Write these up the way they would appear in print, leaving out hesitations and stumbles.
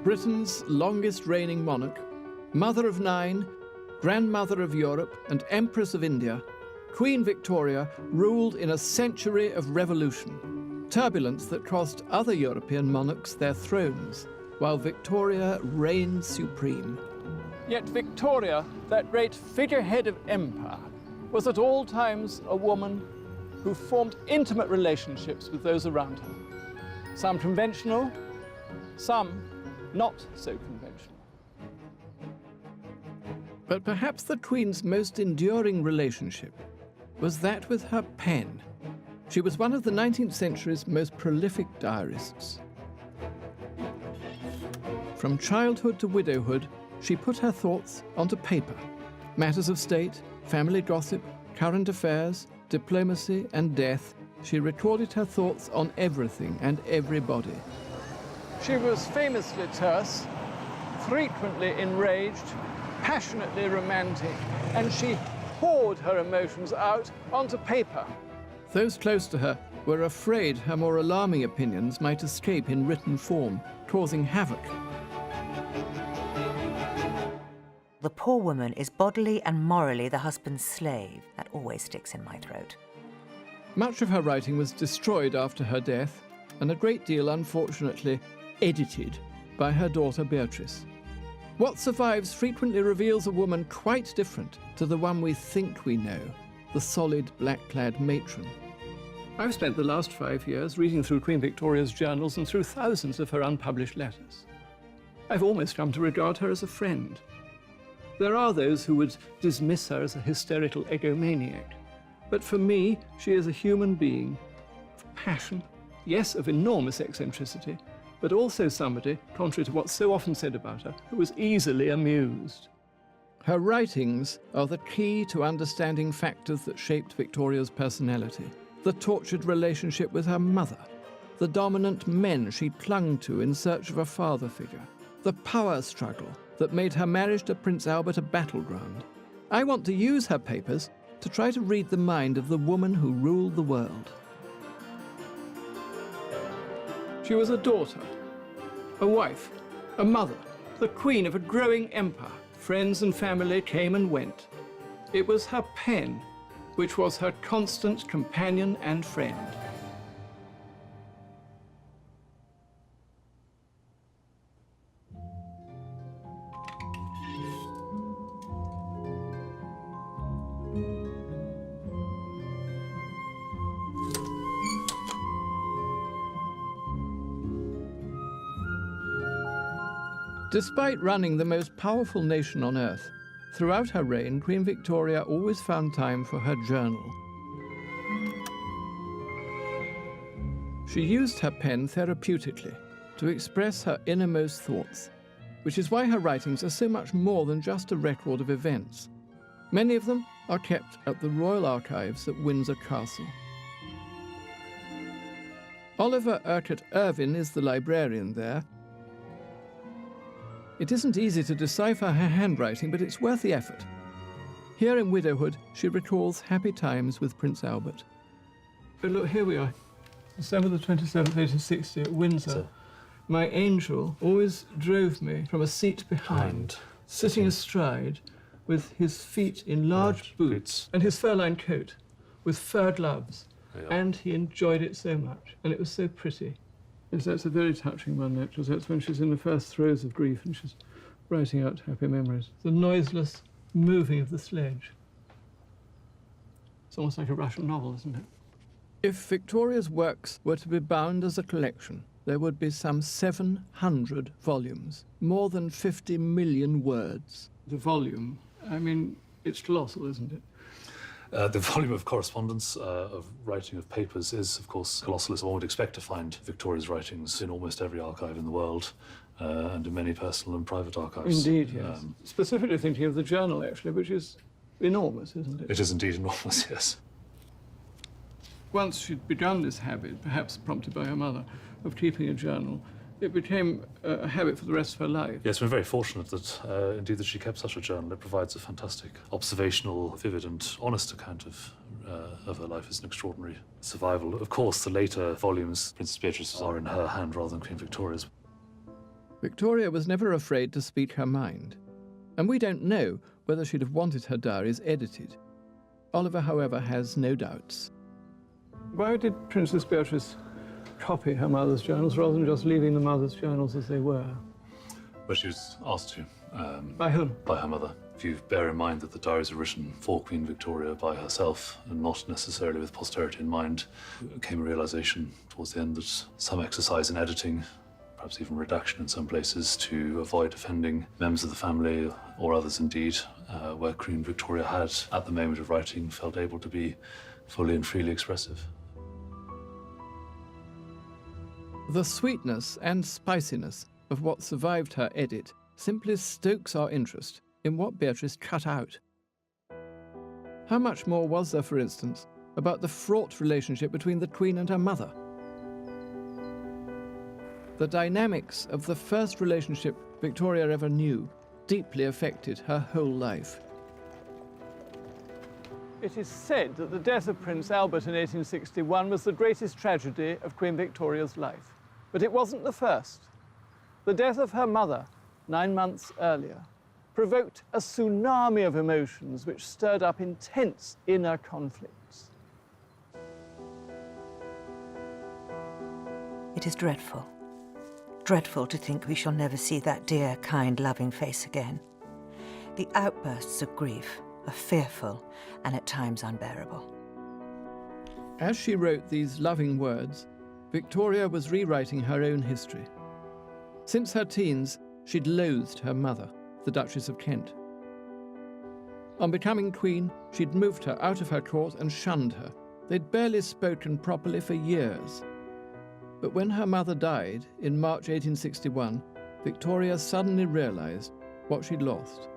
Britain's longest reigning monarch, mother of 9, grandmother of Europe and Empress of India, Queen Victoria ruled in a century of revolution, turbulence that cost other European monarchs their thrones, while Victoria reigned supreme. Yet Victoria, that great figurehead of empire, was at all times a woman who formed intimate relationships with those around her. Some conventional, some not so conventional. But perhaps the Queen's most enduring relationship was that with her pen. She was one of the 19th century's most prolific diarists. From childhood to widowhood, she put her thoughts onto paper. Matters of state, family gossip, current affairs, diplomacy and death, she recorded her thoughts on everything and everybody. She was famously terse, frequently enraged, passionately romantic, and she poured her emotions out onto paper. Those close to her were afraid her more alarming opinions might escape in written form, causing havoc. The poor woman is bodily and morally the husband's slave. That always sticks in my throat. Much of her writing was destroyed after her death, and a great deal, unfortunately, edited by her daughter Beatrice. What survives frequently reveals a woman quite different to the one we think we know, the solid, black-clad matron. I've spent the last 5 years reading through Queen Victoria's journals and through thousands of her unpublished letters. I've almost come to regard her as a friend. There are those who would dismiss her as a hysterical egomaniac, but for me, she is a human being of passion, yes, of enormous eccentricity, but also somebody, contrary to what's so often said about her, who was easily amused. Her writings are the key to understanding factors that shaped Victoria's personality. The tortured relationship with her mother, the dominant men she clung to in search of a father figure, the power struggle that made her marriage to Prince Albert a battleground. I want to use her papers to try to read the mind of the woman who ruled the world. She was a daughter, a wife, a mother, the queen of a growing empire. Friends and family came and went. It was her pen which was her constant companion and friend. Despite running the most powerful nation on earth, throughout her reign, Queen Victoria always found time for her journal. She used her pen therapeutically to express her innermost thoughts, which is why her writings are so much more than just a record of events. Many of them are kept at the Royal Archives at Windsor Castle. Oliver Urquhart Irvine is the librarian there. It isn't easy to decipher her handwriting, but it's worth the effort. Here in widowhood, she recalls happy times with Prince Albert. But look, here we are, December the 27th, 1860, at Windsor. My angel always drove me from a seat behind, sitting astride, with his feet in large boots and his fur-lined coat, with fur gloves. Yeah. And he enjoyed it so much, and it was so pretty. Yes, that's a very touching one, actually. That's when she's in the first throes of grief and she's writing out happy memories. The noiseless moving of the sledge. It's almost like a Russian novel, isn't it? If Victoria's works were to be bound as a collection, there would be some 700 volumes, more than 50 million words. The volume, I mean, it's colossal, isn't it? The volume of correspondence, of writing of papers is, of course, colossal, as one would expect to find Victoria's writings in almost every archive in the world, and in many personal and private archives. Indeed, yes. Specifically thinking of the journal, actually, which is enormous, isn't it? It is indeed enormous, yes. Once she'd begun this habit, perhaps prompted by her mother, of keeping a journal, it became a habit for the rest of her life. Yes, we're very fortunate that, indeed, that she kept such a journal. It provides a fantastic, observational, vivid and honest account of her life as an extraordinary survival. Of course, the later volumes, Princess Beatrice's, are in her hand rather than Queen Victoria's. Victoria was never afraid to speak her mind, and we don't know whether she'd have wanted her diaries edited. Oliver, however, has no doubts. Why did Princess Beatrice copy her mother's journals rather than just leaving the mother's journals as they were? Well, she was asked to. By whom? By her mother. If you bear in mind that the diaries are written for Queen Victoria by herself and not necessarily with posterity in mind, there came a realization towards the end that some exercise in editing, perhaps even redaction in some places, to avoid offending members of the family or others indeed, where Queen Victoria had, at the moment of writing, felt able to be fully and freely expressive. The sweetness and spiciness of what survived her edit simply stokes our interest in what Beatrice cut out. How much more was there, for instance, about the fraught relationship between the Queen and her mother? The dynamics of the first relationship Victoria ever knew deeply affected her whole life. It is said that the death of Prince Albert in 1861 was the greatest tragedy of Queen Victoria's life. But it wasn't the first. The death of her mother, 9 months earlier, provoked a tsunami of emotions which stirred up intense inner conflicts. It is dreadful. Dreadful to think we shall never see that dear, kind, loving face again. The outbursts of grief are fearful and at times unbearable. As she wrote these loving words, Victoria was rewriting her own history. Since her teens, she'd loathed her mother, the Duchess of Kent. On becoming queen, she'd moved her out of her court and shunned her. They'd barely spoken properly for years. But when her mother died in March 1861, Victoria suddenly realized what she'd lost.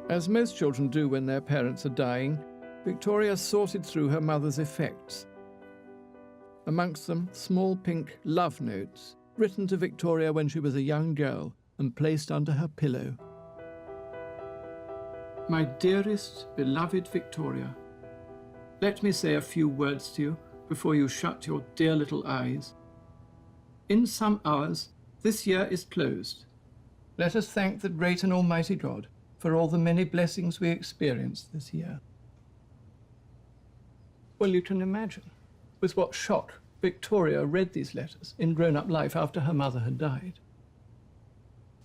As most children do when their parents are dying, Victoria sorted through her mother's effects. Amongst them, small pink love notes written to Victoria when she was a young girl and placed under her pillow. My dearest, beloved Victoria, let me say a few words to you before you shut your dear little eyes. In some hours, this year is closed. Let us thank the great and almighty God for all the many blessings we experienced this year. Well, you can imagine with what shock Victoria read these letters in grown-up life after her mother had died.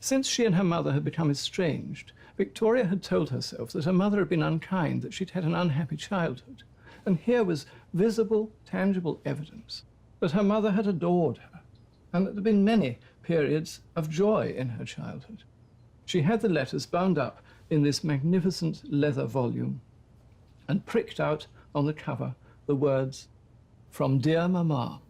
Since she and her mother had become estranged, Victoria had told herself that her mother had been unkind, that she'd had an unhappy childhood. And here was visible, tangible evidence that her mother had adored her and that there had been many periods of joy in her childhood. She had the letters bound up in this magnificent leather volume and pricked out on the cover the words, "From dear Mama."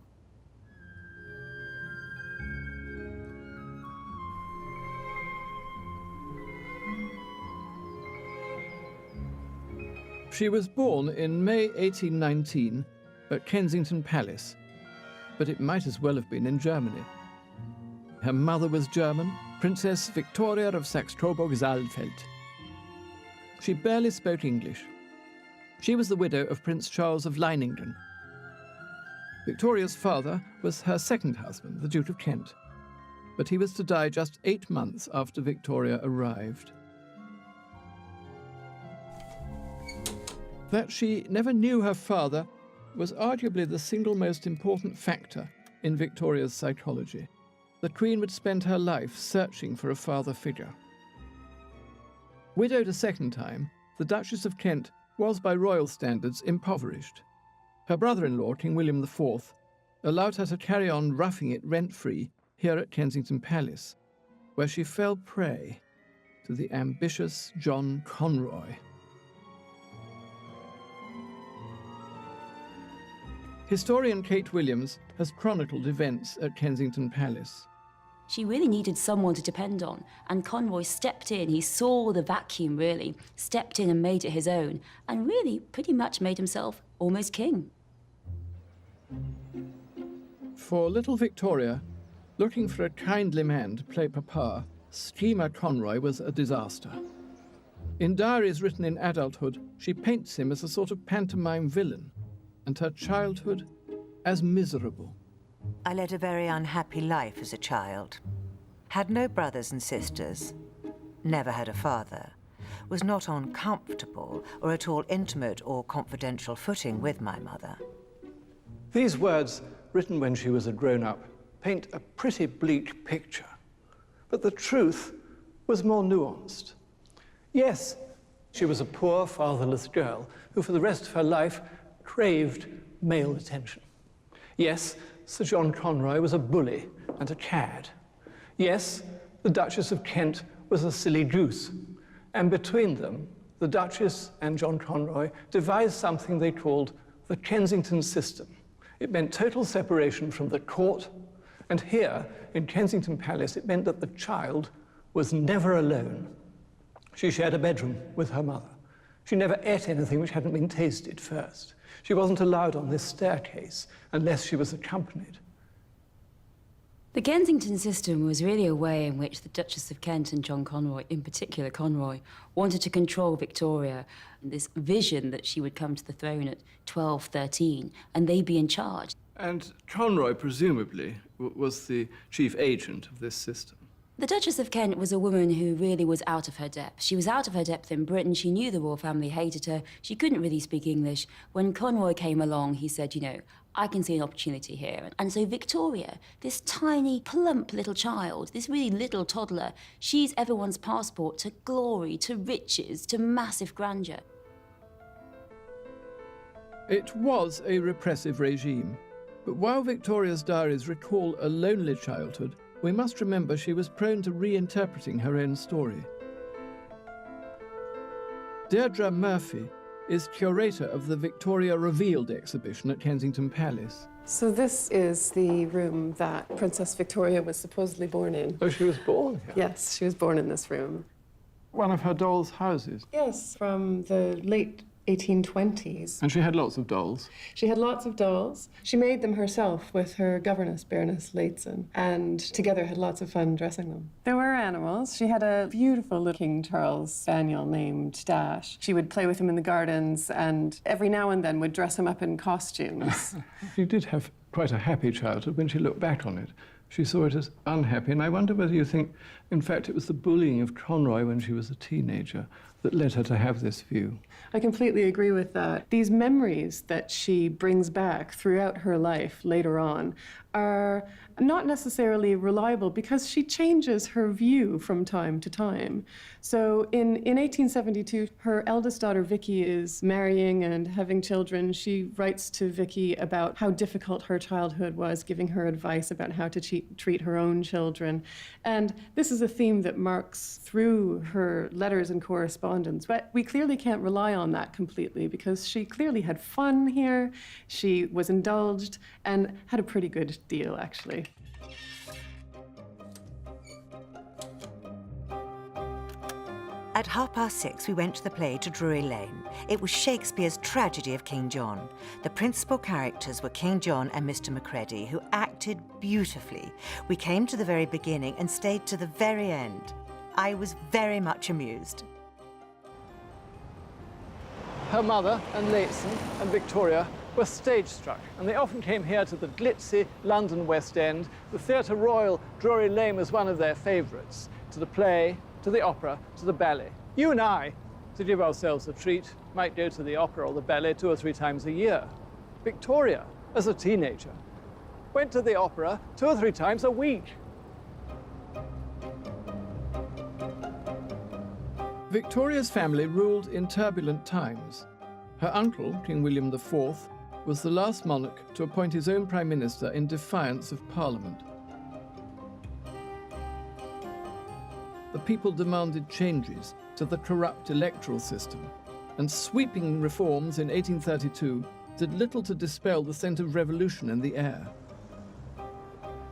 She was born in May 1819 at Kensington Palace, but it might as well have been in Germany. Her mother was German, Princess Victoria of Saxe-Coburg-Saalfeld. She barely spoke English. She was the widow of Prince Charles of Leiningen. Victoria's father was her second husband, the Duke of Kent, but he was to die just 8 months after Victoria arrived. That she never knew her father was arguably the single most important factor in Victoria's psychology. The Queen would spend her life searching for a father figure. Widowed a second time, the Duchess of Kent was by royal standards impoverished. Her brother-in-law, King William IV, allowed her to carry on roughing it rent-free here at Kensington Palace, where she fell prey to the ambitious John Conroy. Historian Kate Williams has chronicled events at Kensington Palace. She really needed someone to depend on, and Conroy stepped in. He saw the vacuum, really, stepped in and made it his own, and really pretty much made himself almost king. For little Victoria, looking for a kindly man to play Papa, schemer Conroy was a disaster. In diaries written in adulthood, she paints him as a sort of pantomime villain, and her childhood as miserable. I led a very unhappy life as a child. Had no brothers and sisters, never had a father, was not on comfortable or at all intimate or confidential footing with my mother. These words, written when she was a grown-up, paint a pretty bleak picture. But the truth was more nuanced. Yes, she was a poor, fatherless girl who for the rest of her life craved male attention. Yes, Sir John Conroy was a bully and a cad. Yes, the Duchess of Kent was a silly goose. And between them, the Duchess and John Conroy devised something they called the Kensington system. It meant total separation from the court, and here, in Kensington Palace, it meant that the child was never alone. She shared a bedroom with her mother. She never ate anything which hadn't been tasted first. She wasn't allowed on this staircase unless she was accompanied. The Kensington system was really a way in which the Duchess of Kent and John Conroy, in particular Conroy, wanted to control Victoria. This vision that she would come to the throne at 12, 13, and they'd be in charge. And Conroy, presumably, was the chief agent of this system. The Duchess of Kent was a woman who really was out of her depth. She was out of her depth in Britain. She knew the royal family hated her. She couldn't really speak English. When Conroy came along, he said, you know, I can see an opportunity here. And so Victoria, this tiny, plump little child, this really little toddler, she's everyone's passport to glory, to riches, to massive grandeur. It was a repressive regime. But while Victoria's diaries recall a lonely childhood, we must remember she was prone to reinterpreting her own story. Deirdre Murphy is curator of the Victoria Revealed exhibition at Kensington Palace. So this is the room that Princess Victoria was supposedly born in. Oh, she was born here? Yes, she was born in this room. One of her dolls' houses? Yes, from the late 1820s. And she had lots of dolls? She had lots of dolls. She made them herself with her governess, Baroness Leighton, and together had lots of fun dressing them. There were animals. She had a beautiful little King Charles spaniel named Dash. She would play with him in the gardens and every now and then would dress him up in costumes. She did have quite a happy childhood. When she looked back on it, she saw it as unhappy. And I wonder whether you think, in fact, it was the bullying of Conroy when she was a teenager that led her to have this view. I completely agree with that. These memories that she brings back throughout her life later on are not necessarily reliable because she changes her view from time to time. So in 1872, her eldest daughter, Vicky, is marrying and having children. She writes to Vicky about how difficult her childhood was, giving her advice about how to treat her own children. And this is a theme that marks through her letters and correspondence. But we clearly can't rely on that completely because she clearly had fun here, she was indulged, and had a pretty good deal, actually. At 6:30, we went to the play to Drury Lane. It was Shakespeare's tragedy of King John. The principal characters were King John and Mr. Macready, who acted beautifully. We came to the very beginning and stayed to the very end. I was very much amused. Her mother and Leighton and Victoria were stage-struck, and they often came here to the glitzy London West End. The Theatre Royal, Drury Lane, was one of their favourites. To the play, to the opera, to the ballet. You and I, to give ourselves a treat, might go to the opera or the ballet 2 or 3 times a year. Victoria, as a teenager, went to the opera 2 or 3 times a week. Victoria's family ruled in turbulent times. Her uncle, King William IV, was the last monarch to appoint his own Prime Minister in defiance of Parliament. The people demanded changes to the corrupt electoral system, and sweeping reforms in 1832 did little to dispel the scent of revolution in the air.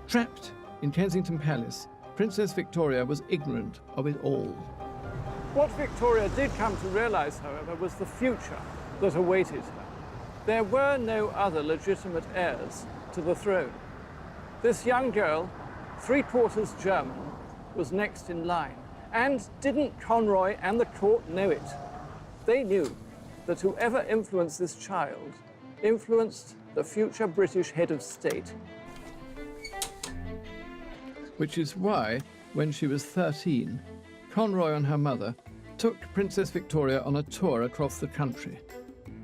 Trapped in Kensington Palace, Princess Victoria was ignorant of it all. What Victoria did come to realize, however, was the future that awaited her. There were no other legitimate heirs to the throne. This young girl, 3/4 German, was next in line. And didn't Conroy and the court know it? They knew that whoever influenced this child influenced the future British head of state. which is why, when she was 13, Conroy and her mother took Princess Victoria on a tour across the country.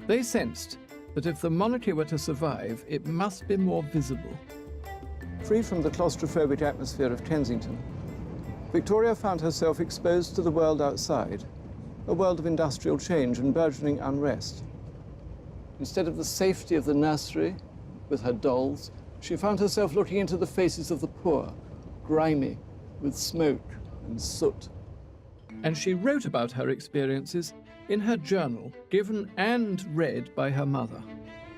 They sensed that if the monarchy were to survive, it must be more visible. Free from the claustrophobic atmosphere of Kensington, Victoria found herself exposed to the world outside, a world of industrial change and burgeoning unrest. Instead of the safety of the nursery with her dolls, she found herself looking into the faces of the poor, grimy with smoke and soot. And she wrote about her experiences in her journal, given and read by her mother.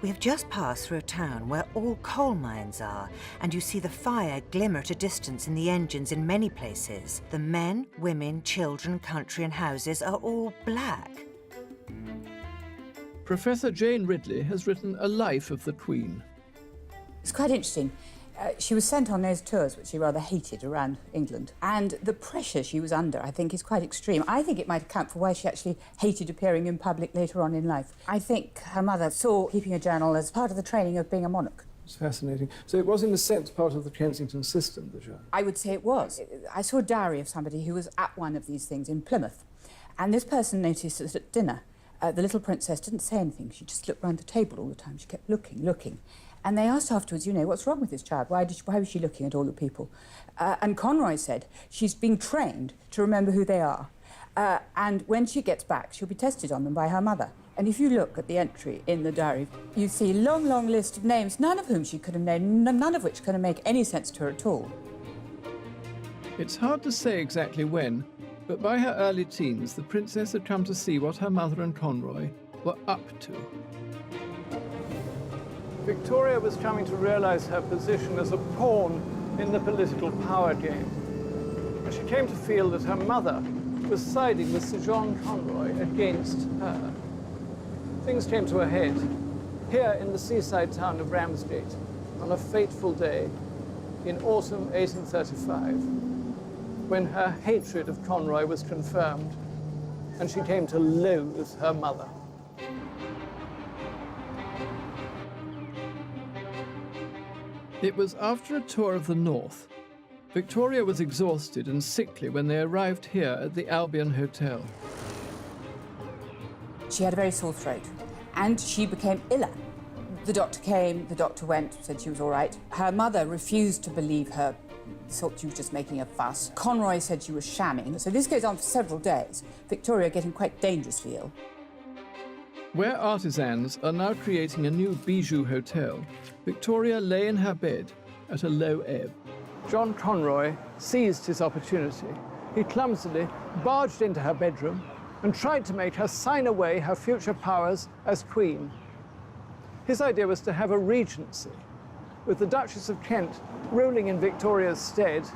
We have just passed through a town where all coal mines are, and you see the fire glimmer at a distance in the engines in many places. The men, women, children, country and houses are all black. Professor Jane Ridley has written a life of the Queen. It's quite interesting. She was sent on those tours, which she rather hated, around England. And the pressure she was under, I think, is quite extreme. I think it might account for why she actually hated appearing in public later on in life. I think her mother saw keeping a journal as part of the training of being a monarch. It's fascinating. So it was, in a sense, part of the Kensington system, the journal? I would say it was. I saw a diary of somebody who was at one of these things in Plymouth. And this person noticed that at dinner, the little princess didn't say anything. She just looked round the table all the time. She kept looking. And they asked afterwards, you know, what's wrong with this child? Why was she looking at all the people? And Conroy said, she's being trained to remember who they are. And when she gets back, she'll be tested on them by her mother. And if you look at the entry in the diary, you see a long, long list of names, none of whom she could have known, none of which could make any sense to her at all. It's hard to say exactly when, but by her early teens, the princess had come to see what her mother and Conroy were up to. Victoria was coming to realize her position as a pawn in the political power game. And she came to feel that her mother was siding with Sir John Conroy against her. Things came to a head here in the seaside town of Ramsgate on a fateful day in autumn 1835, when her hatred of Conroy was confirmed and she came to loathe her mother. It was after a tour of the north. Victoria was exhausted and sickly when they arrived here at the Albion Hotel. She had a very sore throat, and she became iller. The doctor came, the doctor went, said she was all right. Her mother refused to believe her, thought she was just making a fuss. Conroy said she was shamming. So this goes on for several days, Victoria getting quite dangerously ill. Where artisans are now creating a new bijou hotel, Victoria lay in her bed at a low ebb. John Conroy seized his opportunity. He clumsily barged into her bedroom and tried to make her sign away her future powers as queen. His idea was to have a regency, with the Duchess of Kent ruling in Victoria's stead,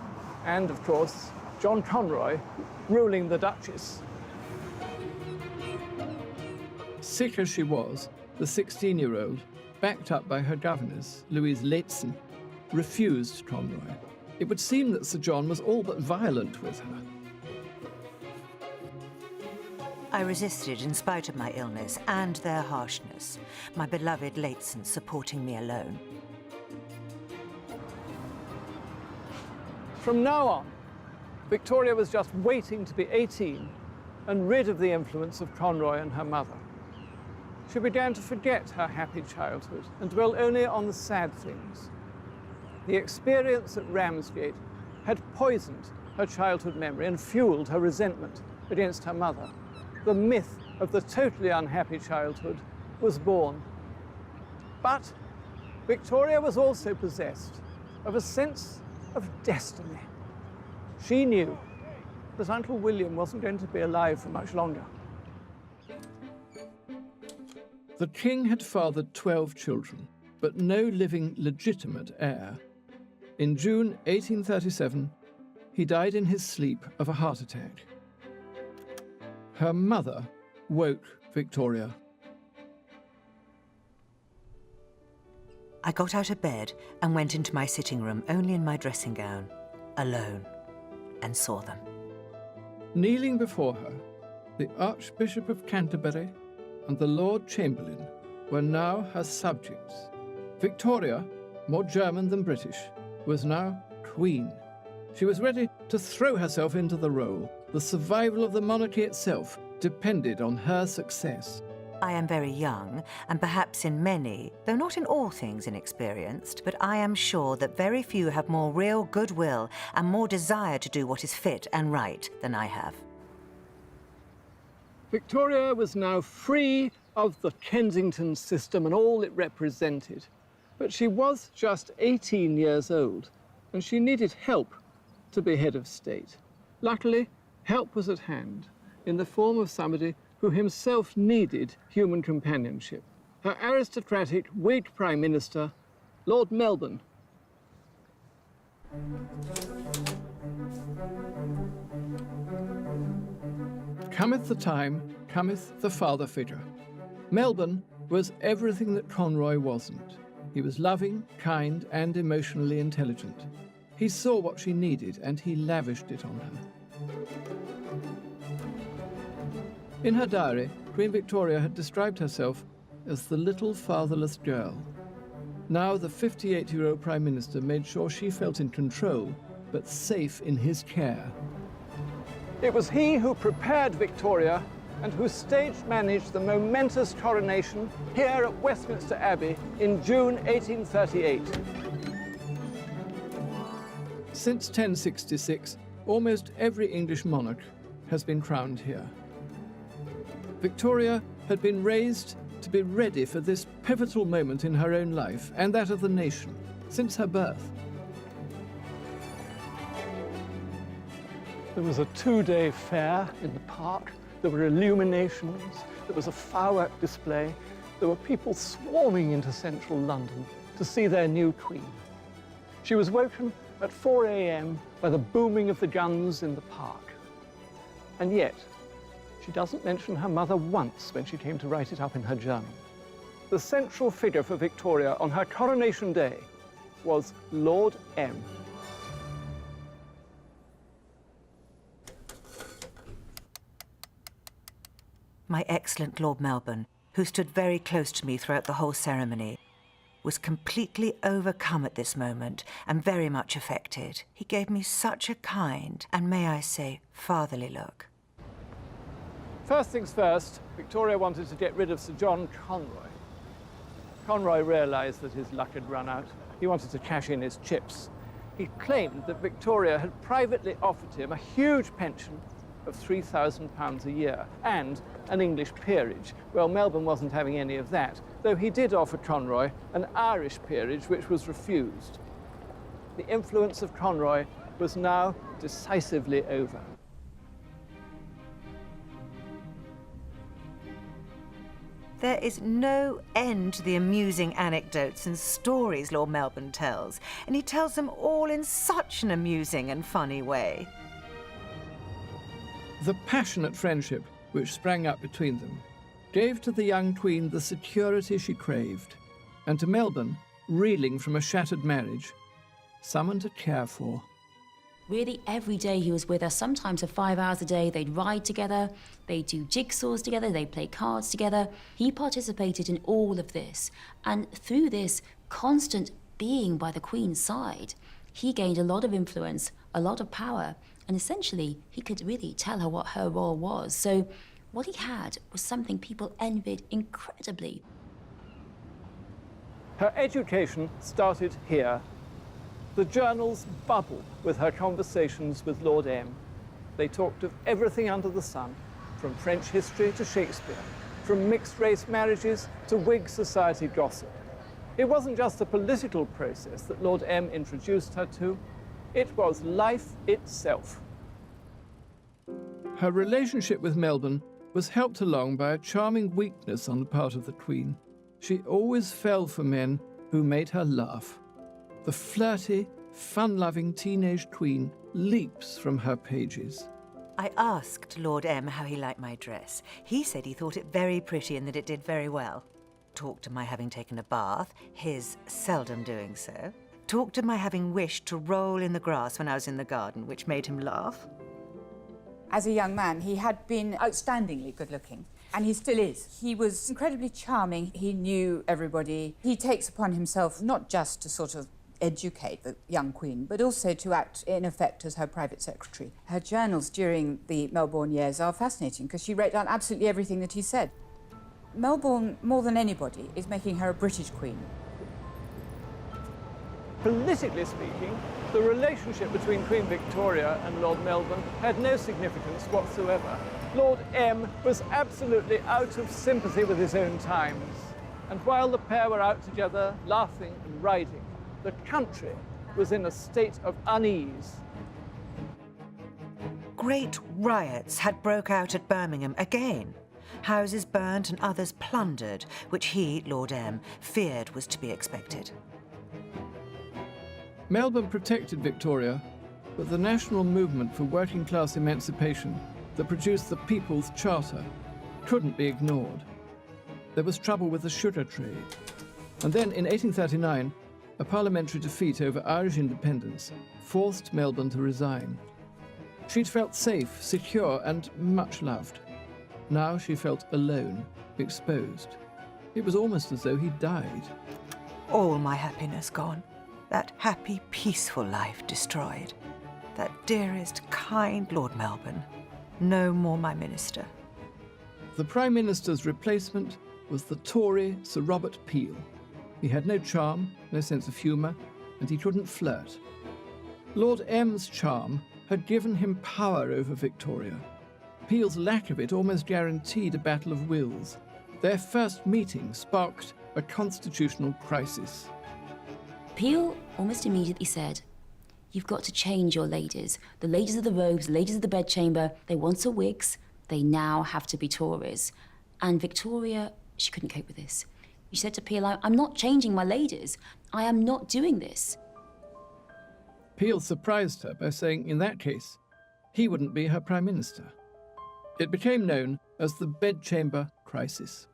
and, of course, John Conroy ruling the Duchess. Sick as she was, the 16-year-old, backed up by her governess, Louise Leighton, refused Conroy. It would seem that Sir John was all but violent with her. I resisted in spite of my illness and their harshness, my beloved Leighton supporting me alone. From now on, Victoria was just waiting to be 18 and rid of the influence of Conroy and her mother. She began to forget her happy childhood and dwell only on the sad things. The experience at Ramsgate had poisoned her childhood memory and fueled her resentment against her mother. The myth of the totally unhappy childhood was born. But Victoria was also possessed of a sense of destiny. She knew that Uncle William wasn't going to be alive for much longer. The king had fathered 12 children, but no living legitimate heir. In June 1837, he died in his sleep of a heart attack. Her mother woke Victoria. I got out of bed and went into my sitting room, only in my dressing gown, alone, and saw them. Kneeling before her, the Archbishop of Canterbury and the Lord Chamberlain were now her subjects. Victoria, more German than British, was now Queen. She was ready to throw herself into the role. The survival of the monarchy itself depended on her success. I am very young, and perhaps in many, though not in all things inexperienced, but I am sure that very few have more real goodwill and more desire to do what is fit and right than I have. Victoria was now free of the Kensington system and all it represented. But she was just 18 years old, and she needed help to be head of state. Luckily, help was at hand in the form of somebody who himself needed human companionship. Her aristocratic Whig Prime Minister, Lord Melbourne. Cometh the time, cometh the father figure. Melbourne was everything that Conroy wasn't. He was loving, kind, and emotionally intelligent. He saw what she needed, and he lavished it on her. In her diary, Queen Victoria had described herself as the little fatherless girl. Now the 58-year-old Prime Minister made sure she felt in control, but safe in his care. It was he who prepared Victoria and who stage-managed the momentous coronation here at Westminster Abbey in June 1838. Since 1066, almost every English monarch has been crowned here. Victoria had been raised to be ready for this pivotal moment in her own life and that of the nation since her birth. There was a two-day fair in the park. There were illuminations. There was a firework display. There were people swarming into central London to see their new queen. She was woken at 4 a.m. by the booming of the guns in the park. And yet, she doesn't mention her mother once when she came to write it up in her journal. The central figure for Victoria on her coronation day was Lord M. My excellent Lord Melbourne, who stood very close to me throughout the whole ceremony, was completely overcome at this moment and very much affected. He gave me such a kind and, may I say, fatherly look. First things first, Victoria wanted to get rid of Sir John Conroy. Conroy realised that his luck had run out. He wanted to cash in his chips. He claimed that Victoria had privately offered him a huge pension of £3,000 a year and an English peerage. Well, Melbourne wasn't having any of that, though he did offer Conroy an Irish peerage, which was refused. The influence of Conroy was now decisively over. There is no end to the amusing anecdotes and stories Lord Melbourne tells, and he tells them all in such an amusing and funny way. The passionate friendship which sprang up between them gave to the young queen the security she craved, and to Melbourne, reeling from a shattered marriage, someone to care for. Really, every day he was with her, sometimes for 5 hours a day. They'd ride together, they'd do jigsaws together, they'd play cards together. He participated in all of this, and through this constant being by the Queen's side, he gained a lot of influence, a lot of power, and essentially he could really tell her what her role was. So what he had was something people envied incredibly. Her education started here. The journals bubble with her conversations with Lord M. They talked of everything under the sun, from French history to Shakespeare, from mixed-race marriages to Whig society gossip. It wasn't just a political process that Lord M introduced her to, it was life itself. Her relationship with Melbourne was helped along by a charming weakness on the part of the Queen. She always fell for men who made her laugh. The flirty, fun-loving teenage queen leaps from her pages. I asked Lord M how he liked my dress. He said he thought it very pretty and that it did very well. Talked of my having taken a bath, his seldom doing so. Talked of my having wished to roll in the grass when I was in the garden, which made him laugh. As a young man, he had been outstandingly good-looking, and he still is. He was incredibly charming. He knew everybody. He takes upon himself not just to sort of educate the young queen, but also to act, in effect, as her private secretary. Her journals during the Melbourne years are fascinating because she wrote down absolutely everything that he said. Melbourne, more than anybody, is making her a British queen. Politically speaking, the relationship between Queen Victoria and Lord Melbourne had no significance whatsoever. Lord M was absolutely out of sympathy with his own times. And while the pair were out together, laughing and riding, the country was in a state of unease. Great riots had broke out at Birmingham again. Houses burned and others plundered, which he, Lord M, feared was to be expected. Melbourne protected Victoria, but the national movement for working-class emancipation that produced the People's Charter couldn't be ignored. There was trouble with the sugar trade. And then, in 1839, a parliamentary defeat over Irish independence forced Melbourne to resign. She'd felt safe, secure, and much loved. Now she felt alone, exposed. It was almost as though he'd died. All my happiness gone. That happy, peaceful life destroyed. That dearest, kind Lord Melbourne, no more my minister. The Prime Minister's replacement was the Tory Sir Robert Peel. He had no charm, no sense of humour, and he couldn't flirt. Lord M's charm had given him power over Victoria. Peel's lack of it almost guaranteed a battle of wills. Their first meeting sparked a constitutional crisis. Peel almost immediately said, "You've got to change your ladies. The ladies of the robes, the ladies of the bedchamber, they once were Whigs, they now have to be Tories." And Victoria, she couldn't cope with this. She said to Peel, "I'm not changing my ladies. I am not doing this." Peel surprised her by saying, in that case, he wouldn't be her Prime Minister. It became known as the Bedchamber Crisis.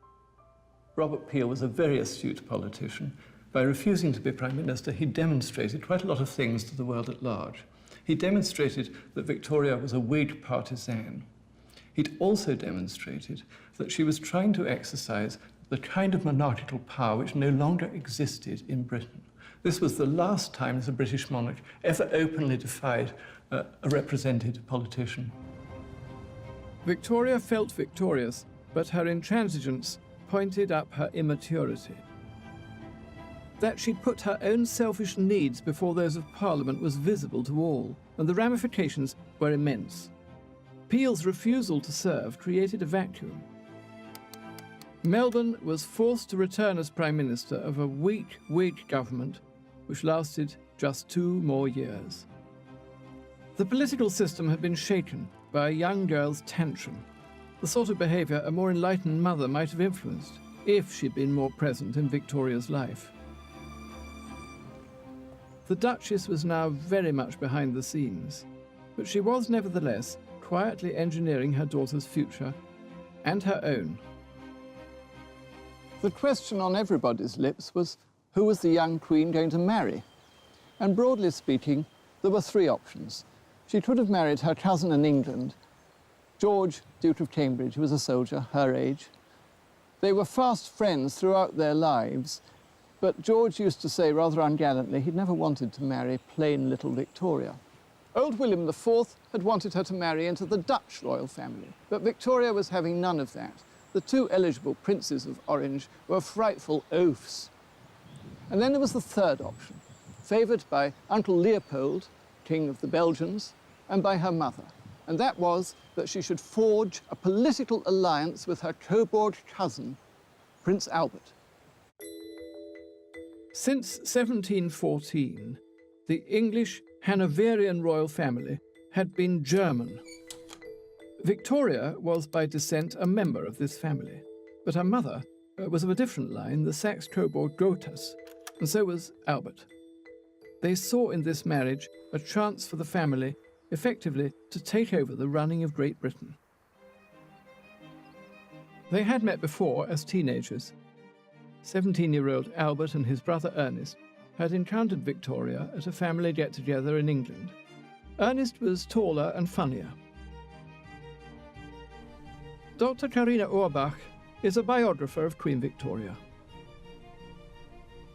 Robert Peel was a very astute politician. By refusing to be Prime Minister, he demonstrated quite a lot of things to the world at large. He demonstrated that Victoria was a Whig partisan. He'd also demonstrated that she was trying to exercise the kind of monarchical power which no longer existed in Britain. This was the last time the British monarch ever openly defied a represented politician. Victoria felt victorious, but her intransigence pointed up her immaturity. That she'd put her own selfish needs before those of Parliament was visible to all, and the ramifications were immense. Peel's refusal to serve created a vacuum. Melbourne was forced to return as Prime Minister of a weak Whig government, which lasted just 2 more years. The political system had been shaken by a young girl's tantrum, the sort of behaviour a more enlightened mother might have influenced if she'd been more present in Victoria's life. The Duchess was now very much behind the scenes, but she was nevertheless quietly engineering her daughter's future and her own. The question on everybody's lips was, who was the young queen going to marry? And broadly speaking, there were 3 options. She could have married her cousin in England, George, Duke of Cambridge, who was a soldier, her age. They were fast friends throughout their lives, but George used to say rather ungallantly he'd never wanted to marry plain little Victoria. Old William IV had wanted her to marry into the Dutch royal family, but Victoria was having none of that. The 2 eligible princes of Orange were frightful oafs. And then there was the 3rd option, favoured by Uncle Leopold, King of the Belgians, and by her mother. And that was that she should forge a political alliance with her Coburg cousin, Prince Albert. Since 1714, the English Hanoverian royal family had been German. Victoria was by descent a member of this family, but her mother was of a different line, the Saxe-Coburg-Gothas, and so was Albert. They saw in this marriage a chance for the family effectively to take over the running of Great Britain. They had met before as teenagers. 17-year-old Albert and his brother Ernest had encountered Victoria at a family get-together in England. Ernest was taller and funnier. Dr. Carina Auerbach is a biographer of Queen Victoria.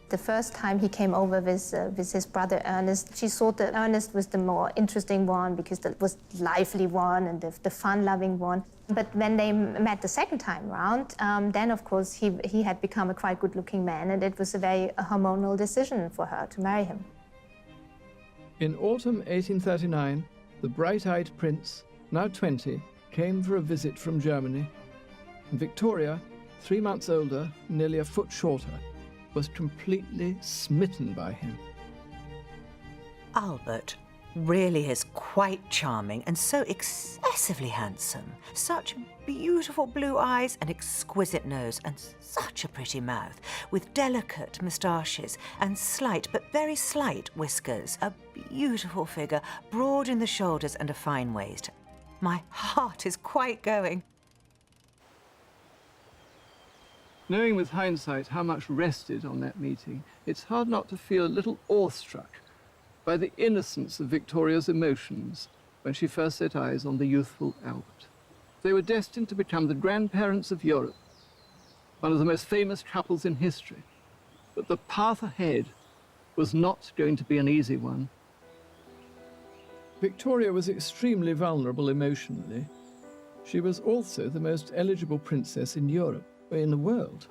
The first time he came over with his brother Ernest, she thought that Ernest was the more interesting one because that was the lively one and the fun-loving one. But when they met the second time round, then of course he had become a quite good-looking man, and it was a very hormonal decision for her to marry him. In autumn 1839, the bright-eyed prince, now 20, came for a visit from Germany. And Victoria, 3 months older, nearly a foot shorter, was completely smitten by him. Albert really is quite charming and so excessively handsome. Such beautiful blue eyes, an exquisite nose, and such a pretty mouth, with delicate moustaches and slight, but very slight whiskers. A beautiful figure, broad in the shoulders and a fine waist. My heart is quite going. Knowing with hindsight how much rested on that meeting, it's hard not to feel a little awestruck by the innocence of Victoria's emotions when she first set eyes on the youthful Albert. They were destined to become the grandparents of Europe, one of the most famous couples in history. But the path ahead was not going to be an easy one. Victoria was extremely vulnerable emotionally. She was also the most eligible princess in Europe, in the world.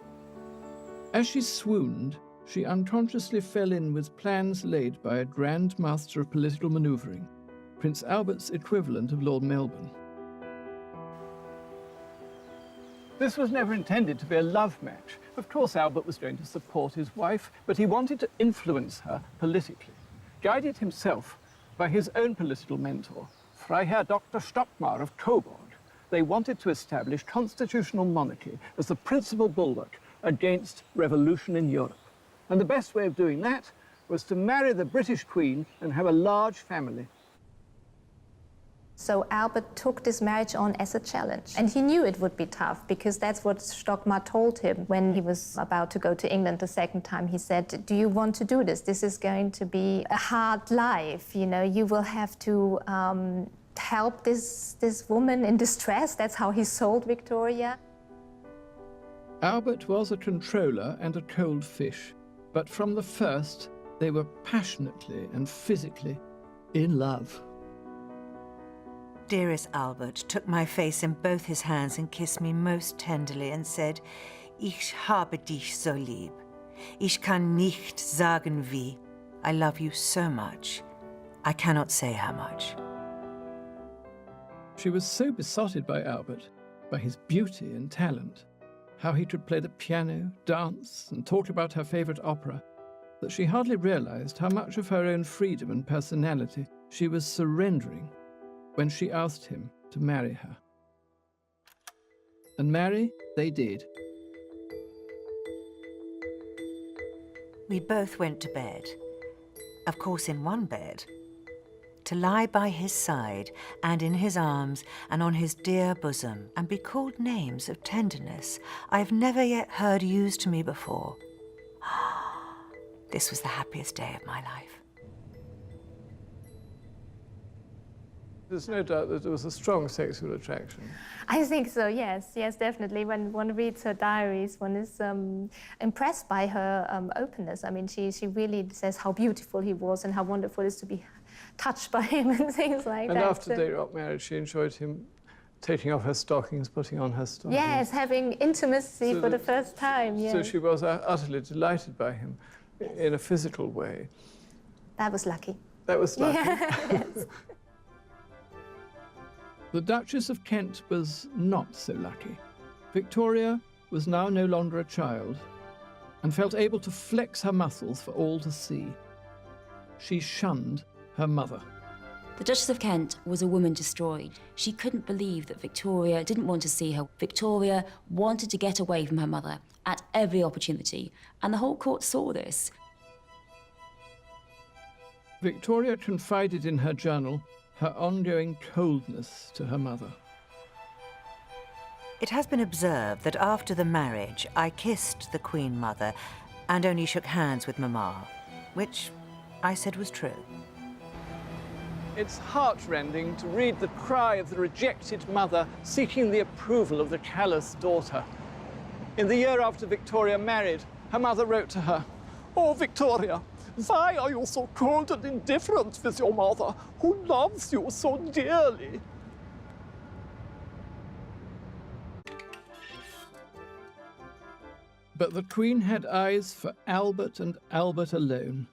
As she swooned, she unconsciously fell in with plans laid by a Grand Master of Political Manoeuvring, Prince Albert's equivalent of Lord Melbourne. This was never intended to be a love match. Of course, Albert was going to support his wife, but he wanted to influence her politically, guided himself by his own political mentor, Freiherr Dr. Stockmar of Coburg. They wanted to establish constitutional monarchy as the principal bulwark against revolution in Europe. And the best way of doing that was to marry the British Queen and have a large family. So Albert took this marriage on as a challenge. And he knew it would be tough, because that's what Stockmar told him when he was about to go to England the second time. He said, do you want to do this? This is going to be a hard life. You know, you will have to help this woman in distress. That's how he sold Victoria. Albert was a controller and a cold fish, but from the first, they were passionately and physically in love. Dearest Albert took my face in both his hands and kissed me most tenderly and said, Ich habe dich so lieb. Ich kann nicht sagen wie. I love you so much. I cannot say how much. She was so besotted by Albert, by his beauty and talent, how he could play the piano, dance, and talk about her favourite opera, that she hardly realised how much of her own freedom and personality she was surrendering when she asked him to marry her. And marry they did. We both went to bed, of course in one bed, to lie by his side and in his arms and on his dear bosom and be called names of tenderness I have never yet heard used to me before. This was the happiest day of my life. There's no doubt that there was a strong sexual attraction. I think so, yes, definitely. When one reads her diaries, one is impressed by her openness. I mean, she really says how beautiful he was and how wonderful it is to be touched by him and things like that. And after they got married, she enjoyed him taking off her stockings, putting on her stockings. Yes, having intimacy for the first time, yes. So she was utterly delighted by him in a physical way. That was lucky. That was lucky. Yes. The Duchess of Kent was not so lucky. Victoria was now no longer a child and felt able to flex her muscles for all to see. She shunned her mother. The Duchess of Kent was a woman destroyed. She couldn't believe that Victoria didn't want to see her. Victoria wanted to get away from her mother at every opportunity, and the whole court saw this. Victoria confided in her journal her ongoing coldness to her mother. It has been observed that after the marriage, I kissed the Queen Mother and only shook hands with Mamma, which I said was true. It's heartrending to read the cry of the rejected mother seeking the approval of the callous daughter. In the year after Victoria married, her mother wrote to her, Oh, Victoria, why are you so cold and indifferent with your mother, who loves you so dearly? But the Queen had eyes for Albert and Albert alone.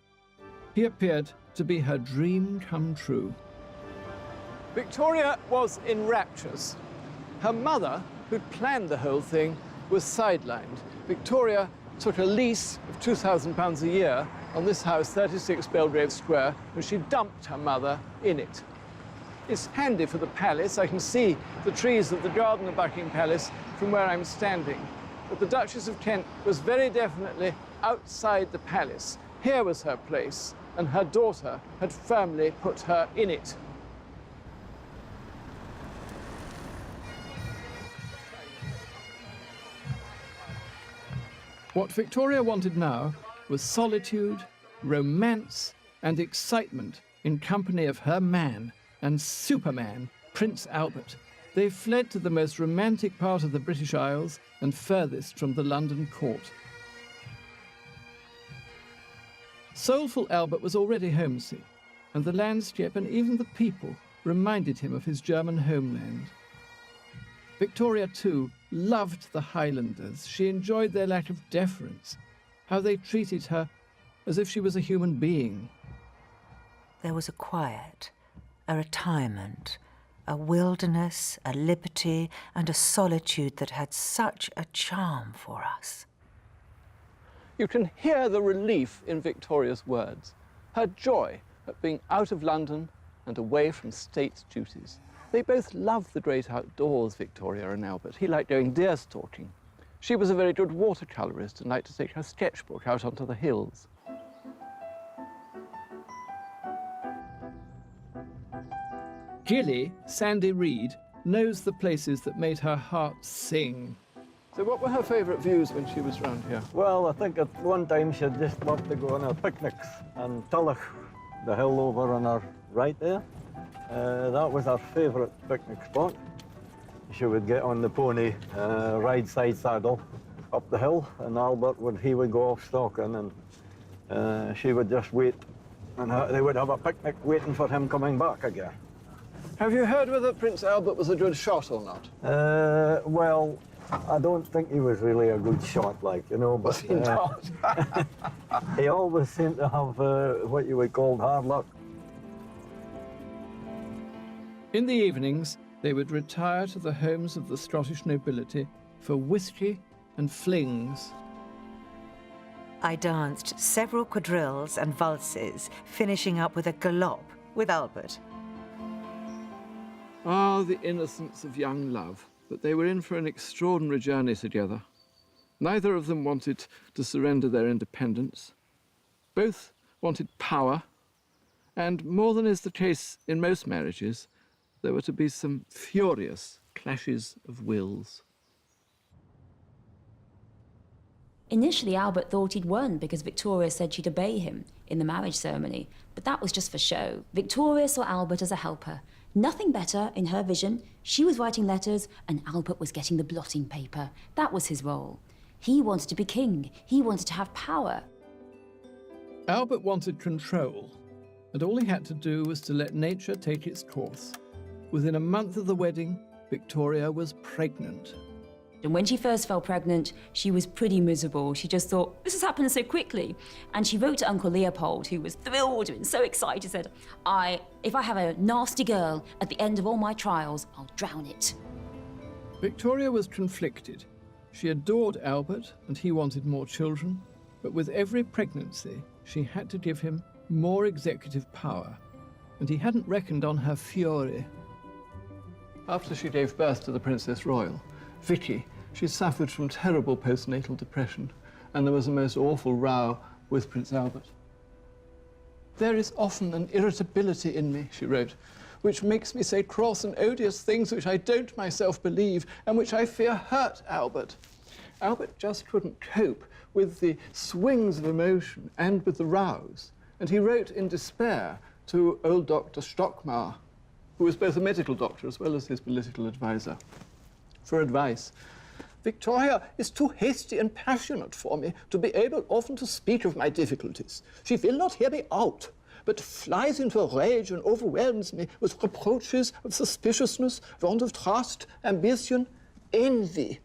He appeared to be her dream come true. Victoria was in raptures. Her mother, who'd planned the whole thing, was sidelined. Victoria took a lease of £2,000 a year on this house, 36 Belgrave Square, and she dumped her mother in it. It's handy for the palace. I can see the trees of the garden of Buckingham Palace from where I'm standing. But the Duchess of Kent was very definitely outside the palace. Here was her place, and her daughter had firmly put her in it. What Victoria wanted now was solitude, romance, and excitement in company of her man and Superman, Prince Albert. They fled to the most romantic part of the British Isles and furthest from the London court. Soulful Albert was already homesick, and the landscape and even the people reminded him of his German homeland. Victoria, too, loved the Highlanders. She enjoyed their lack of deference, how they treated her as if she was a human being. There was a quiet, a retirement, a wilderness, a liberty, and a solitude that had such a charm for us. You can hear the relief in Victoria's words, her joy at being out of London and away from state duties. They both loved the great outdoors, Victoria and Albert. He liked going deer stalking. She was a very good watercolourist and liked to take her sketchbook out onto the hills. Gilly, Sandy Reed, knows the places that made her heart sing. So what were her favourite views when she was round here? Well, I think at one time she'd just love to go on her picnics, and Tullach, the hill over on her right there, that was her favourite picnic spot. She would get on the pony, ride side saddle up the hill, and he would go off stalking, and she would just wait, and they would have a picnic waiting for him coming back again. Have you heard whether Prince Albert was a good shot or not? Well, I don't think he was really a good shot, like, you know, but Was he not? he always seemed to have what you would call hard luck. In the evenings, they would retire to the homes of the Scottish nobility for whisky and flings. I danced several quadrilles and valses, finishing up with a galop with Albert. Ah, the innocence of young love. But they were in for an extraordinary journey together. Neither of them wanted to surrender their independence. Both wanted power, and more than is the case in most marriages, there were to be some furious clashes of wills. Initially, Albert thought he'd won because Victoria said she'd obey him in the marriage ceremony, but that was just for show. Victoria saw Albert as a helper. Nothing better in her vision. She was writing letters and Albert was getting the blotting paper. That was his role. He wanted to be king. He wanted to have power. Albert wanted control, and all he had to do was to let nature take its course. Within a month of the wedding, Victoria was pregnant. And when she first fell pregnant, she was pretty miserable. She just thought, this has happened so quickly. And she wrote to Uncle Leopold, who was thrilled and so excited, said, if I have a nasty girl at the end of all my trials, I'll drown it. Victoria was conflicted. She adored Albert, and he wanted more children. But with every pregnancy, she had to give him more executive power. And he hadn't reckoned on her fury. After she gave birth to the Princess Royal, Vicky, she suffered from terrible postnatal depression, and there was a most awful row with Prince Albert. "There is often an irritability in me," she wrote, "which makes me say cross and odious things which I don't myself believe, and which I fear hurt Albert." Albert just couldn't cope with the swings of emotion and with the rows, and he wrote in despair to old Dr. Stockmar, who was both a medical doctor as well as his political advisor, for advice. Victoria is too hasty and passionate for me to be able often to speak of my difficulties. She will not hear me out, but flies into a rage and overwhelms me with reproaches of suspiciousness, want of trust, ambition, envy.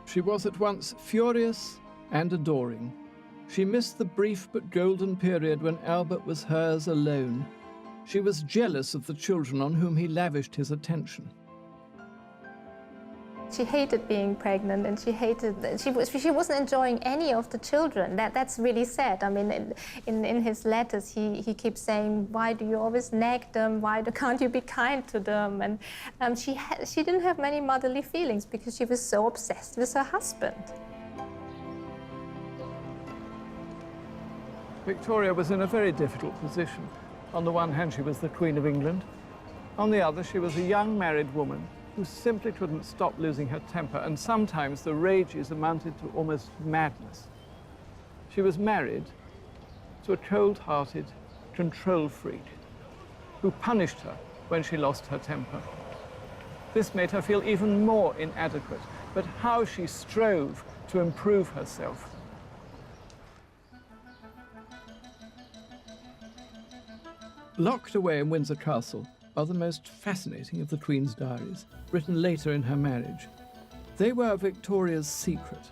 She was at once furious and adoring. She missed the brief but golden period when Albert was hers alone. She was jealous of the children on whom he lavished his attention. She hated being pregnant, and she wasn't enjoying any of the children. That's really sad. I mean, in his letters, he keeps saying, "Why do you always nag them? Can't you be kind to them?" And she didn't have many motherly feelings because she was so obsessed with her husband. Victoria was in a very difficult position. On the one hand, she was the Queen of England. On the other, she was a young married woman who simply couldn't stop losing her temper, and sometimes the rages amounted to almost madness. She was married to a cold-hearted control freak who punished her when she lost her temper. This made her feel even more inadequate, but how she strove to improve herself. Locked away in Windsor Castle are the most fascinating of the Queen's diaries, written later in her marriage. They were Victoria's secret,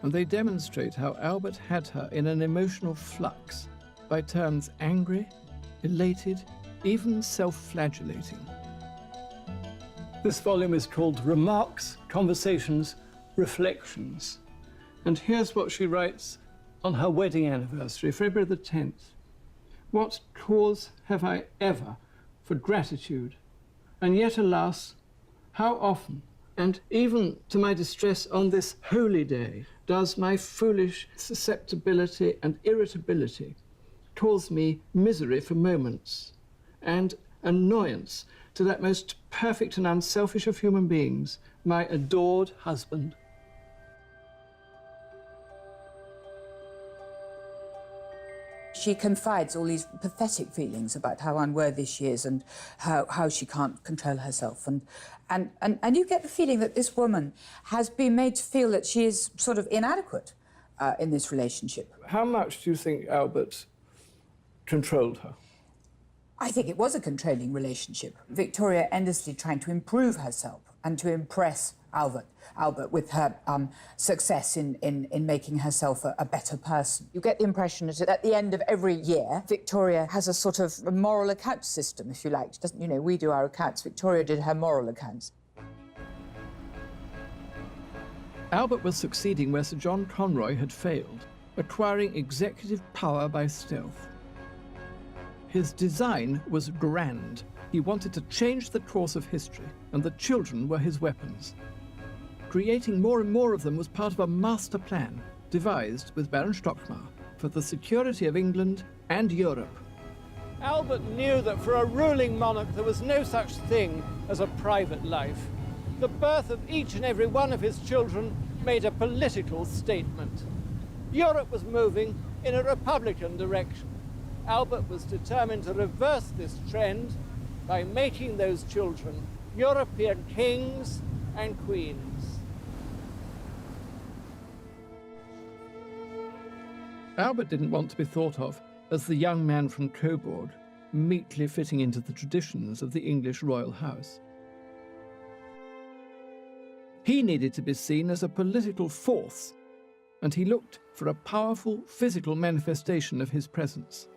and they demonstrate how Albert had her in an emotional flux, by turns angry, elated, even self-flagellating. This volume is called Remarks, Conversations, Reflections. And here's what she writes on her wedding anniversary, February the 10th. "What cause have I ever for gratitude? And yet, alas, how often, and even to my distress on this holy day, does my foolish susceptibility and irritability cause me misery for moments and annoyance to that most perfect and unselfish of human beings, my adored husband." She confides all these pathetic feelings about how unworthy she is and how she can't control herself. And you get the feeling that this woman has been made to feel that she is sort of inadequate in this relationship. How much do you think Albert controlled her? I think it was a controlling relationship. Victoria endlessly trying to improve herself and to impress Albert with her success in making herself a better person. You get the impression that at the end of every year, Victoria has a sort of a moral account system, if you like. She doesn't, we do our accounts. Victoria did her moral accounts. Albert was succeeding where Sir John Conroy had failed, acquiring executive power by stealth. His design was grand. He wanted to change the course of history, and the children were his weapons. Creating more and more of them was part of a master plan devised with Baron Stockmar for the security of England and Europe. Albert knew that for a ruling monarch there was no such thing as a private life. The birth of each and every one of his children made a political statement. Europe was moving in a republican direction. Albert was determined to reverse this trend by making those children European kings and queens. Albert didn't want to be thought of as the young man from Coburg, meekly fitting into the traditions of the English royal house. He needed to be seen as a political force, and he looked for a powerful physical manifestation of his presence.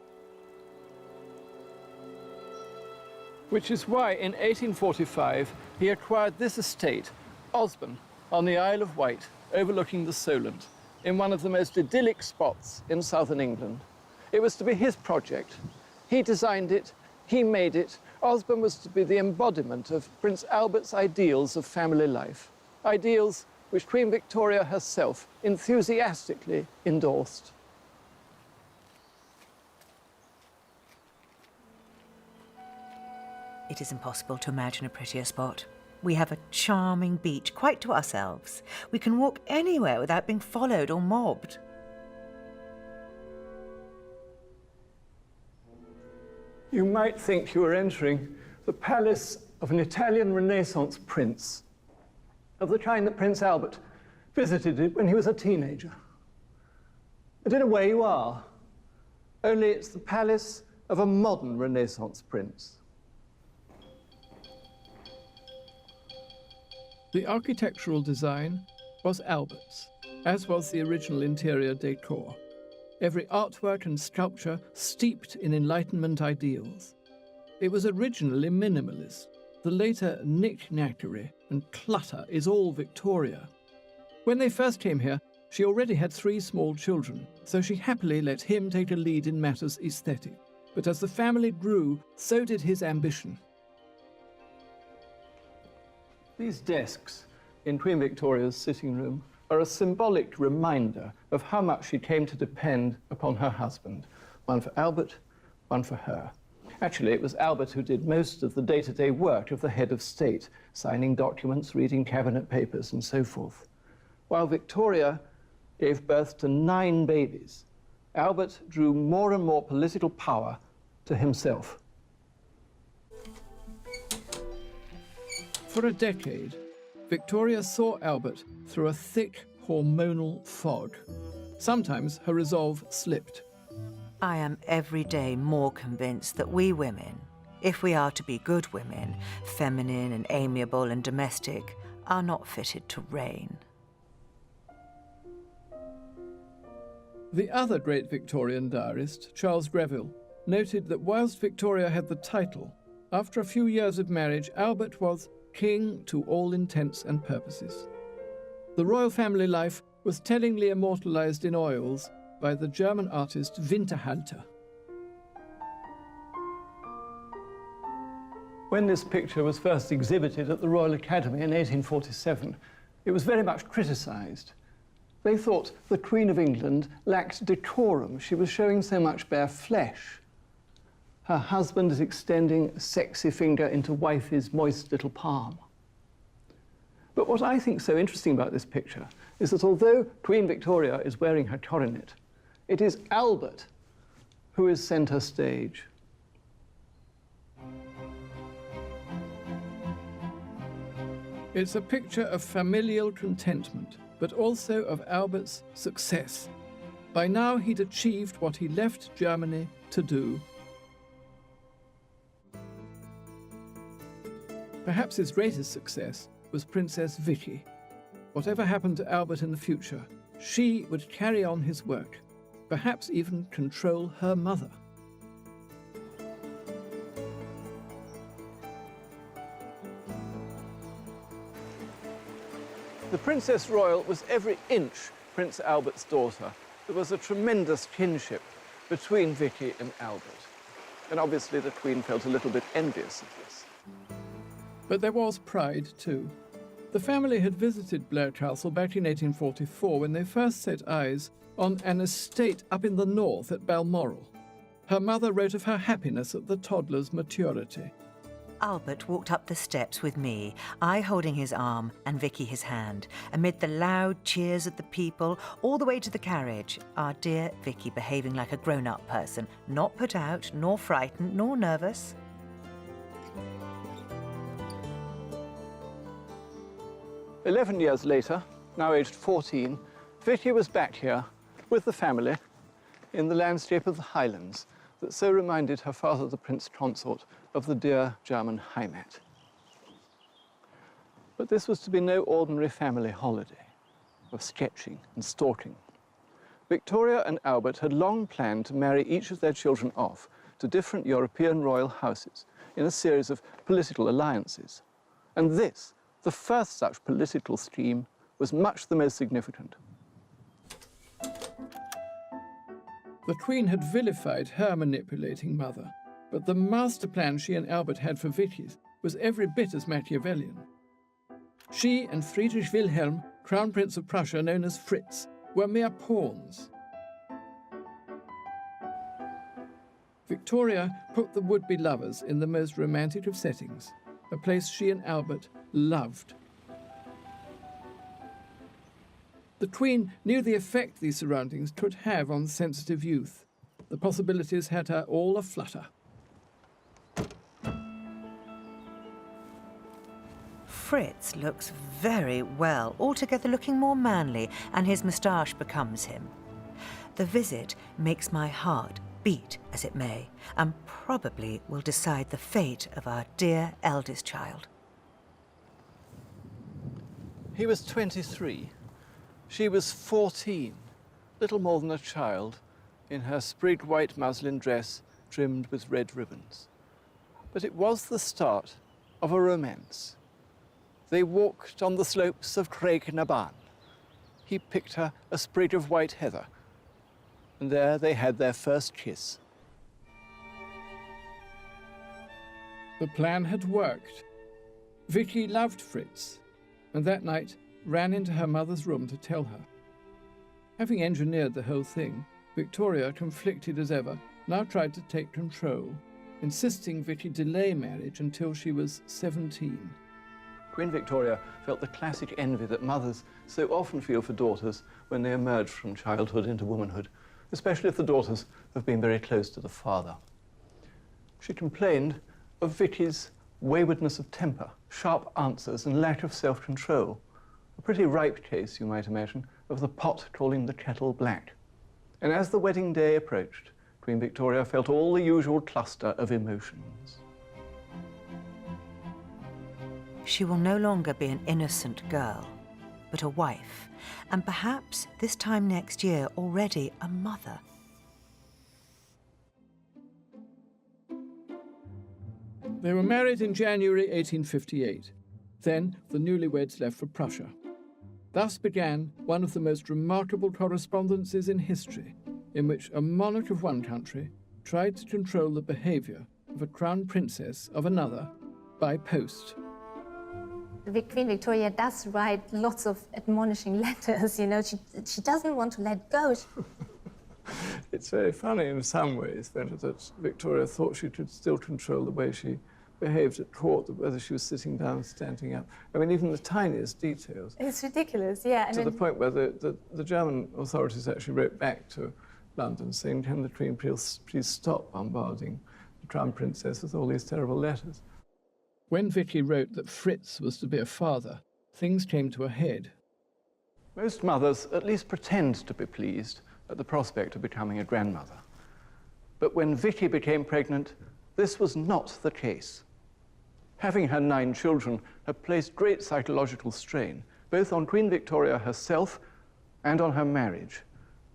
Which is why in 1845 he acquired this estate, Osborne, on the Isle of Wight, overlooking the Solent, in one of the most idyllic spots in southern England. It was to be his project. He designed it, he made it. Osborne was to be the embodiment of Prince Albert's ideals of family life, ideals which Queen Victoria herself enthusiastically endorsed. It is impossible to imagine a prettier spot. We have a charming beach quite to ourselves. We can walk anywhere without being followed or mobbed. You might think you were entering the palace of an Italian Renaissance prince. of the kind that Prince Albert visited it when he was a teenager. And in a way you are, only it's the palace of a modern Renaissance prince. The architectural design was Albert's, as was the original interior decor. Every artwork and sculpture steeped in Enlightenment ideals. It was originally minimalist. The later knick-knackery and clutter is all Victoria. When they first came here, she already had 3 small children, so she happily let him take a lead in matters aesthetic. But as the family grew, so did his ambition. These desks in Queen Victoria's sitting room are a symbolic reminder of how much she came to depend upon her husband. One for Albert, one for her. Actually, it was Albert who did most of the day-to-day work of the head of state, signing documents, reading cabinet papers, and so forth. While Victoria gave birth to 9 babies, Albert drew more and more political power to himself. For a decade, Victoria saw Albert through a thick hormonal fog. Sometimes her resolve slipped. I am every day more convinced that we women, if we are to be good women, feminine and amiable and domestic, are not fitted to reign. The other great Victorian diarist, Charles Greville, noted that whilst Victoria had the title, after a few years of marriage, Albert was king to all intents and purposes. The royal family life was tellingly immortalized in oils by the German artist Winterhalter. When this picture was first exhibited at the Royal Academy in 1847, it was very much criticized. They thought the Queen of England lacked decorum. She was showing so much bare flesh. Her husband is extending a sexy finger into wifey's moist little palm. But what I think so interesting about this picture is that although Queen Victoria is wearing her coronet, it is Albert who is centre stage. It's a picture of familial contentment, but also of Albert's success. By now, he'd achieved what he left Germany to do. Perhaps his greatest success was Princess Vicky. Whatever happened to Albert in the future, she would carry on his work, perhaps even control her mother. The Princess Royal was every inch Prince Albert's daughter. There was a tremendous kinship between Vicky and Albert. And obviously the Queen felt a little bit envious of this. But there was pride too. The family had visited Blair Castle back in 1844 when they first set eyes on an estate up in the north at Balmoral. Her mother wrote of her happiness at the toddler's maturity. Albert walked up the steps with me, I holding his arm and Vicky his hand, amid the loud cheers of the people, all the way to the carriage, our dear Vicky behaving like a grown-up person, not put out, nor frightened, nor nervous. "11 years later, now aged 14, Vicky was back here with the family in the landscape of the Highlands that so reminded her father, the Prince Consort, of the dear German Heimat. But this was to be no ordinary family holiday of sketching and stalking. Victoria and Albert had long planned to marry each of their children off to different European royal houses in a series of political alliances. And this, the first such political scheme, was much the most significant. The Queen had vilified her manipulating mother, but the master plan she and Albert had for Vicky's was every bit as Machiavellian. She and Friedrich Wilhelm, Crown Prince of Prussia, known as Fritz, were mere pawns. Victoria put the would-be lovers in the most romantic of settings, a place she and Albert loved. The Queen knew the effect these surroundings could have on sensitive youth. The possibilities had her all aflutter. Fritz looks very well, altogether looking more manly, and his moustache becomes him. The visit makes my heart beat as it may, and probably will decide the fate of our dear eldest child. He was 23. She was 14, little more than a child, in her sprigged white muslin dress trimmed with red ribbons. But it was the start of a romance. They walked on the slopes of Craig na Ban. He picked her a sprig of white heather, and there they had their first kiss. The plan had worked. Vicky loved Fritz, and that night ran into her mother's room to tell her. Having engineered the whole thing, Victoria, conflicted as ever, now tried to take control, insisting Vicky delay marriage until she was 17. Queen Victoria felt the classic envy that mothers so often feel for daughters when they emerge from childhood into womanhood, especially if the daughters have been very close to the father. She complained of Vicky's waywardness of temper, sharp answers, and lack of self-control. A pretty ripe case, you might imagine, of the pot calling the kettle black. And as the wedding day approached, Queen Victoria felt all the usual cluster of emotions. She will no longer be an innocent girl, but a wife, and perhaps this time next year already a mother. They were married in January 1858. Then the newlyweds left for Prussia. Thus began one of the most remarkable correspondences in history, in which a monarch of one country tried to control the behavior of a crown princess of another by post. Queen Victoria does write lots of admonishing letters, you know, she doesn't want to let go. It's very funny in some ways that Victoria thought she could still control the way she behaved at court, whether she was sitting down, standing up. I mean, even the tiniest details. It's ridiculous, yeah. To the point where the German authorities actually wrote back to London saying, can the Queen please stop bombarding the Crown Princess with all these terrible letters? When Vicky wrote that Fritz was to be a father, things came to a head. Most mothers at least pretend to be pleased at the prospect of becoming a grandmother. But when Vicky became pregnant, this was not the case. Having her 9 children had placed great psychological strain, both on Queen Victoria herself and on her marriage.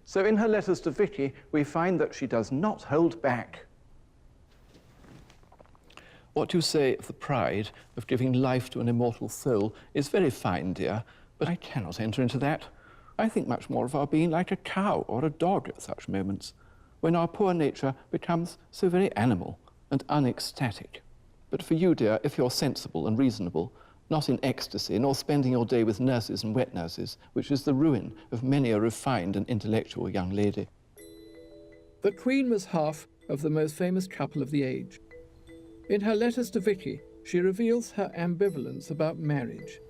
So in her letters to Vicky, we find that she does not hold back. What you say of the pride of giving life to an immortal soul is very fine, dear, but I cannot enter into that. I think much more of our being like a cow or a dog at such moments, when our poor nature becomes so very animal and unecstatic. But for you, dear, if you're sensible and reasonable, not in ecstasy, nor spending your day with nurses and wet nurses, which is the ruin of many a refined and intellectual young lady. The Queen was half of the most famous couple of the age. In her letters to Vicky, she reveals her ambivalence about marriage,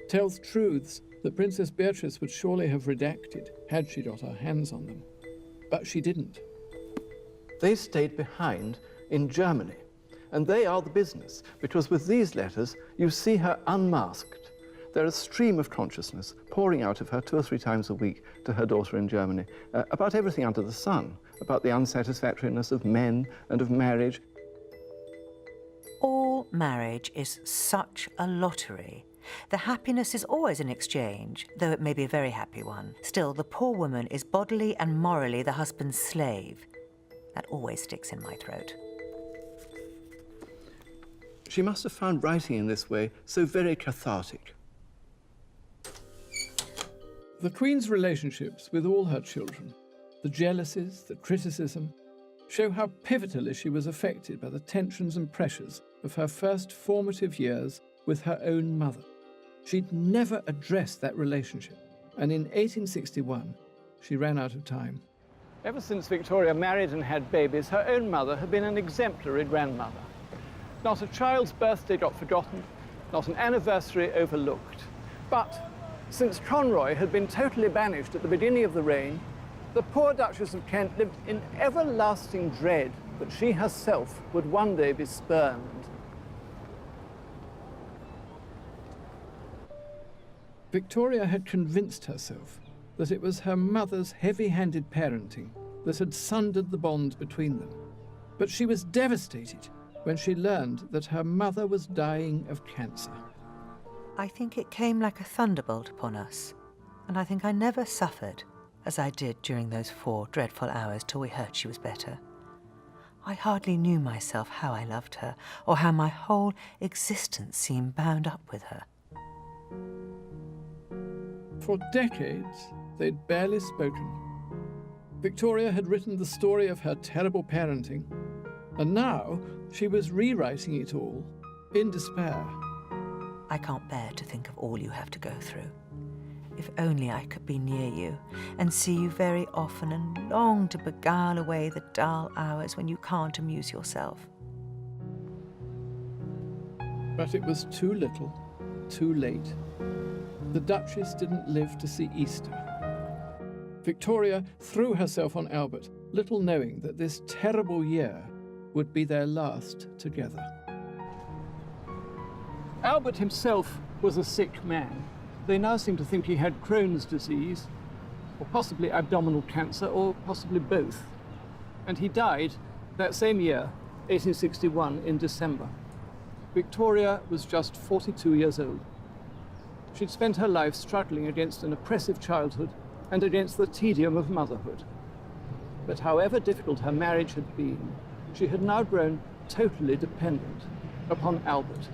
tells truths that Princess Beatrice would surely have redacted had she got her hands on them. But she didn't. They stayed behind in Germany, and they are the business, because with these letters, you see her unmasked. They're a stream of consciousness pouring out of her 2 or 3 times a week to her daughter in Germany, about everything under the sun, about the unsatisfactoriness of men and of marriage. All marriage is such a lottery. The happiness is always an exchange, though it may be a very happy one. Still, the poor woman is bodily and morally the husband's slave. That always sticks in my throat. She must have found writing in this way so very cathartic. The Queen's relationships with all her children, the jealousies, the criticism, show how pivotally she was affected by the tensions and pressures of her first formative years with her own mother. She'd never addressed that relationship, and in 1861, she ran out of time. Ever since Victoria married and had babies, her own mother had been an exemplary grandmother. Not a child's birthday got forgotten, not an anniversary overlooked. But since Conroy had been totally banished at the beginning of the reign, the poor Duchess of Kent lived in everlasting dread that she herself would one day be spurned. Victoria had convinced herself that it was her mother's heavy-handed parenting that had sundered the bond between them. But she was devastated when she learned that her mother was dying of cancer. I think it came like a thunderbolt upon us, and I think I never suffered as I did during those 4 dreadful hours till we heard she was better. I hardly knew myself how I loved her, or how my whole existence seemed bound up with her. For decades, they'd barely spoken. Victoria had written the story of her terrible parenting, and now she was rewriting it all in despair. I can't bear to think of all you have to go through. If only I could be near you and see you very often and long to beguile away the dull hours when you can't amuse yourself. But it was too little, too late. The Duchess didn't live to see Easter. Victoria threw herself on Albert, little knowing that this terrible year would be their last together. Albert himself was a sick man. They now seem to think he had Crohn's disease, or possibly abdominal cancer, or possibly both. And he died that same year, 1861, in December. Victoria was just 42 years old. She'd spent her life struggling against an oppressive childhood and against the tedium of motherhood. But however difficult her marriage had been, she had now grown totally dependent upon Albert.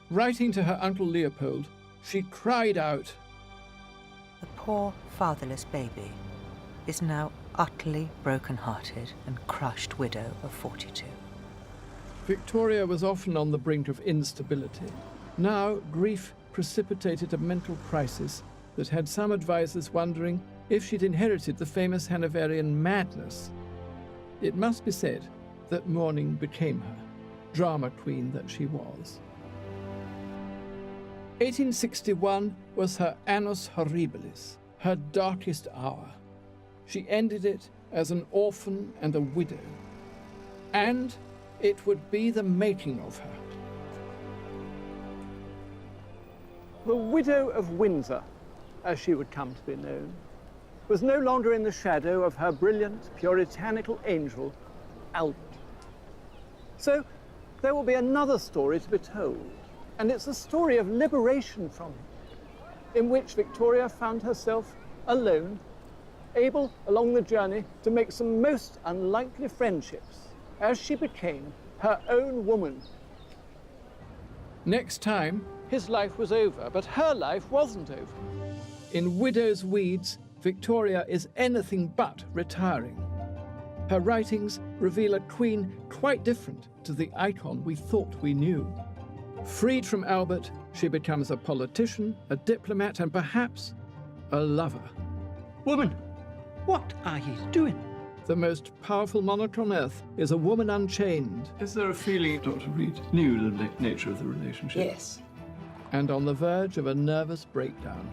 Writing to her Uncle Leopold, she cried out, The poor fatherless baby is now utterly broken-hearted and crushed widow of 42. Victoria was often on the brink of instability. Now, grief precipitated a mental crisis that had some advisers wondering if she'd inherited the famous Hanoverian madness. It must be said that mourning became her, drama queen that she was. 1861 was her annus horribilis, her darkest hour. She ended it as an orphan and a widow. And it would be the making of her. The widow of Windsor, as she would come to be known, was no longer in the shadow of her brilliant, puritanical angel, Albert. So there will be another story to be told, and it's a story of liberation from him, in which Victoria found herself alone, able along the journey to make some most unlikely friendships as she became her own woman. Next time, his life was over, but her life wasn't over. In Widow's Weeds, Victoria is anything but retiring. Her writings reveal a queen quite different to the icon we thought we knew. Freed from Albert, she becomes a politician, a diplomat, and perhaps a lover. Woman, what are you doing? The most powerful monarch on earth is a woman unchained. Is there a feeling Dr. Reed knew the nature of the relationship? Yes. And on the verge of a nervous breakdown.